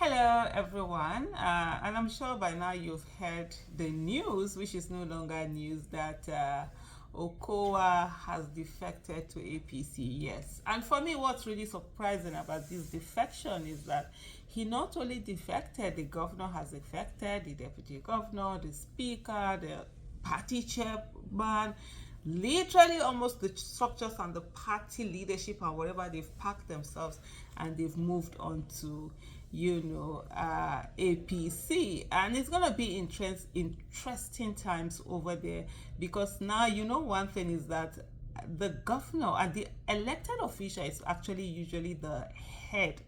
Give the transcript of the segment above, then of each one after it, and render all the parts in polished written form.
Hello, everyone. And I'm sure by now you've heard the news, which is no longer news, that Okowa has defected to APC. Yes. And for me, what's really surprising about this defection is that he not only defected, the governor has defected, the deputy governor, the speaker, the party chairman, literally almost the structures and the party leadership and whatever, they've packed themselves and they've moved on to APC. And it's going to be interesting times over there, because now one thing is that the governor and the elected official is actually usually the head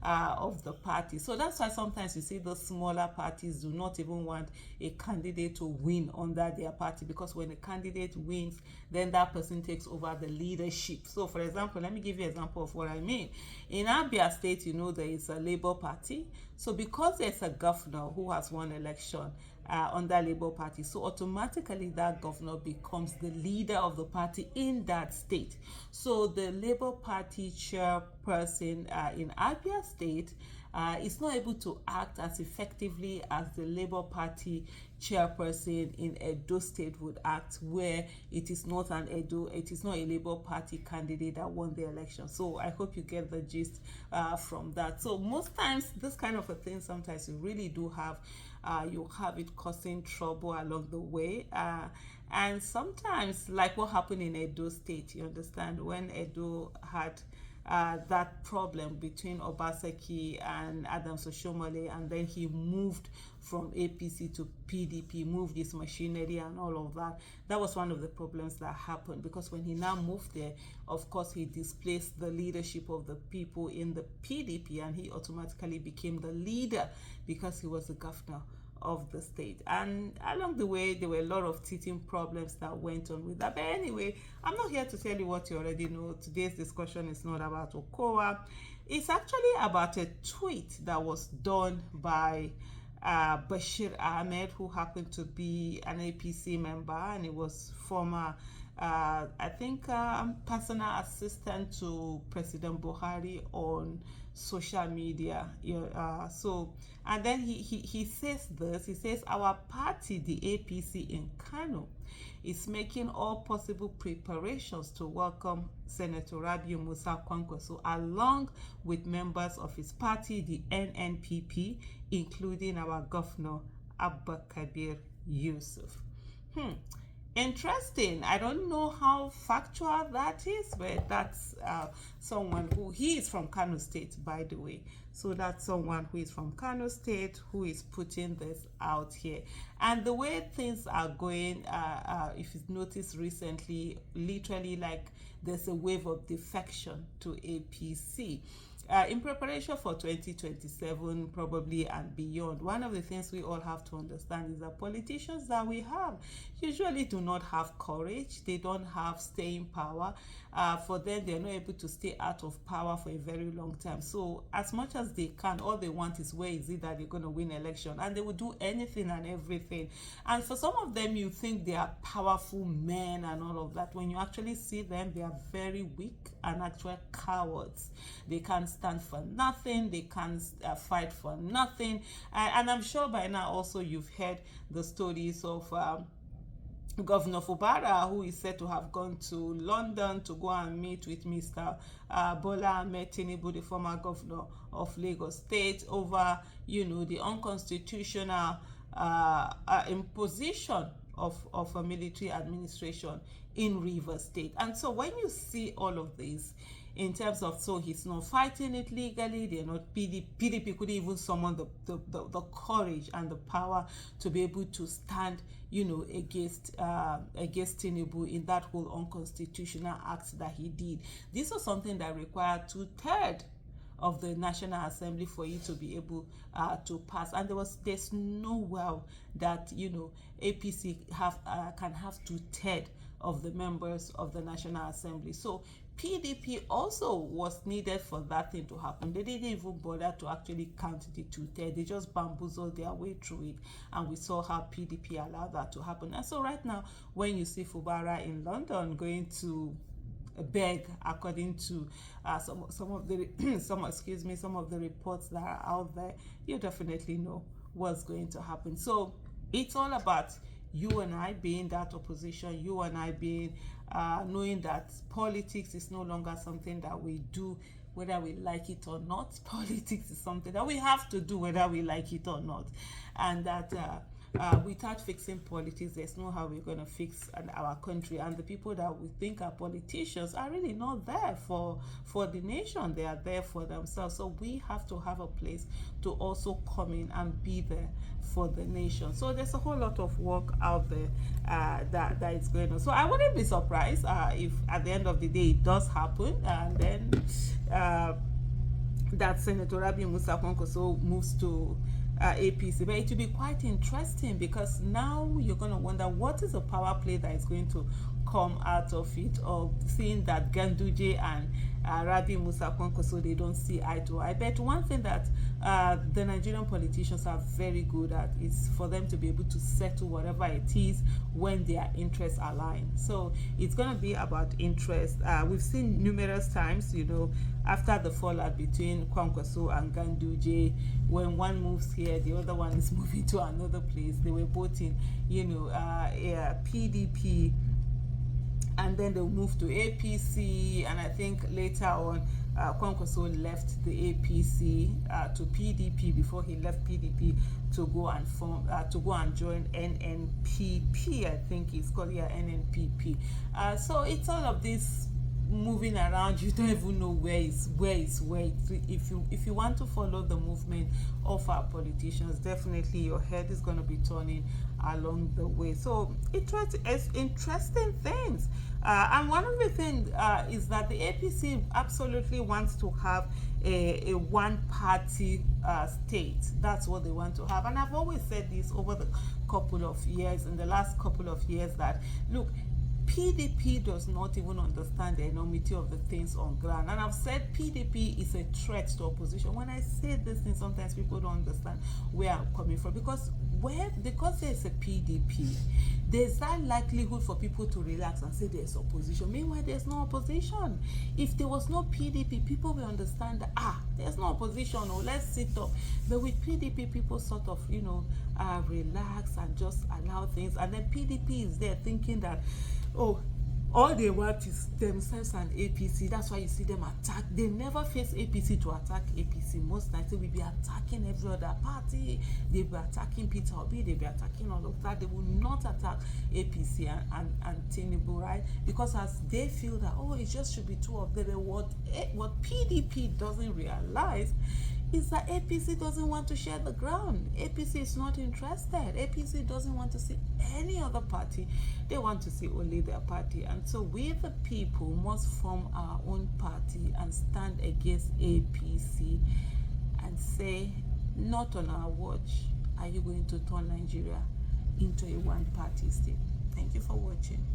of the party. So that's why sometimes you see those smaller parties do not even want a candidate to win under their party, because when a candidate wins, then that person takes over the leadership. So for example, let me give you an example of what I mean. In Abia State, there is a Labour Party. So because there's a governor who has won election under Labour Party, so automatically that governor becomes the leader of the party in that state. So the Labour Party chairperson in Abia State is not able to act as effectively as the Labour Party chairperson in Edo State would act, where it is not a Labour Party candidate that won the election. So I hope you get the gist from that. So most times this kind of a thing, sometimes you really do have you have it causing trouble along the way, and sometimes, like what happened in Edo State, you understand, when Edo had that problem between Obaseki and Adams Oshomole, and then he moved from APC to PDP, moved his machinery and all of that. That was one of the problems that happened, because when he now moved there, of course, he displaced the leadership of the people in the PDP, and he automatically became the leader because he was the governor of the state. And along the way, there were a lot of teething problems that went on with that. But anyway, I'm not here to tell you what you already know. Today's discussion is not about Okowa. It's actually about a tweet that was done by Bashir Ahmed, who happened to be an APC member, and he was former I think personal assistant to President Buhari on social media. And then he says this. He says, our party, the APC in Kano, is making all possible preparations to welcome Senator Rabiu Musa Kwankwaso, along with members of his party, the NNPP, including our governor, Abba Kabir Yusuf. Interesting. I don't know how factual that is, but that's someone who, he is from Kano State, by the way. So that's someone who is from Kano State who is putting this out here. And the way things are going, if you've noticed recently, literally like there's a wave of defection to APC. In preparation for 2027 probably and beyond, one of the things we all have to understand is that politicians that we have usually do not have courage. They don't have staying power. For them, they're not able to stay out of power for a very long time. So as much as they can, all they want is, where is it that they're going to win election, and they will do anything and everything. And for some of them, you think they are powerful men and all of that. When you actually see them, they are very weak and actual cowards. They can't stand for nothing. They can't fight for nothing. And I'm sure by now also you've heard the stories of Governor Fubara, who is said to have gone to London to go and meet with Mr. Bola Ahmed Tinubu, the former governor of Lagos State, over, the unconstitutional imposition of a military administration in Rivers State. And so when you see all of this, in terms of, so he's not fighting it legally, they're not, PDP couldn't even summon the courage and the power to be able to stand, against Tinubu in that whole unconstitutional act that he did. This was something that required 2/3 of the National Assembly for it to be able to pass, and there's no way that APC can have 2/3 of the members of the National Assembly. So PDP also was needed for that thing to happen. They didn't even bother to actually count the 2/3. They just bamboozled their way through it, and we saw how PDP allowed that to happen. And so right now, when you see Fubara in London going to beg, according to some of the some of the reports that are out there. You definitely know what's going to happen. So it's all about you and I being that opposition, you and I being knowing that politics is no longer something that we do whether we like it or not. Politics is something that we have to do whether we like it or not, and that without fixing politics, there's no how we're going to fix our country. And the people that we think are politicians are really not there for the nation. They are there for themselves. So we have to have a place to also come in and be there for the nation. So there's a whole lot of work out there that is going on. So I wouldn't be surprised if at the end of the day it does happen, and then that Senator Rabiu Musa Kwankwaso moves to APC. But it will be quite interesting, because now you're going to wonder what is the power play that is going to come out of it, of seeing that Ganduje and Rabiu Musa Kwankwaso, they don't see eye to eye. But one thing that the Nigerian politicians are very good at is for them to be able to settle whatever it is when their interests align. So it's going to be about interest. We've seen numerous times, after the fallout between Kwankwaso and Ganduje, when one moves here, the other one is moving to another place. They were both in, PDP, and then they moved to APC, and I think later on Kwankwaso left the APC to PDP before he left PDP to go and join NNPP. I think it's called NNPP. So it's all of this moving around. You don't even know where is where. If you want to follow the movement of our politicians, definitely your head is going to be turning along the way. So it's interesting things, and one of the things is that the APC absolutely wants to have a one-party state. That's what they want to have, and I've always said this over the last couple of years, that look, PDP does not even understand the enormity of the things on ground. And I've said PDP is a threat to opposition. When I say this thing, sometimes people don't understand where I'm coming from. Because there's a PDP, there's that likelihood for people to relax and say there's opposition. Meanwhile, there's no opposition. If there was no PDP, people will understand that, there's no opposition, or let's sit up. But with PDP, people sort of, relax and just allow things. And then PDP is there thinking that, all they want is themselves and APC. That's why you see them attack. They never face APC to attack APC. Most times they will be attacking every other party. They'll be attacking Peter Obi. They'll be attacking all of that. They will not attack APC and Tinubu, right? Because as they feel that, it just should be two of them. What PDP doesn't realize is that APC doesn't want to share the ground. APC is not interested. APC doesn't want to see any other party. They want to see only their party. And so we, the people, must form our own party and stand against APC and say, not on our watch are you going to turn Nigeria into a one-party state. Thank you for watching.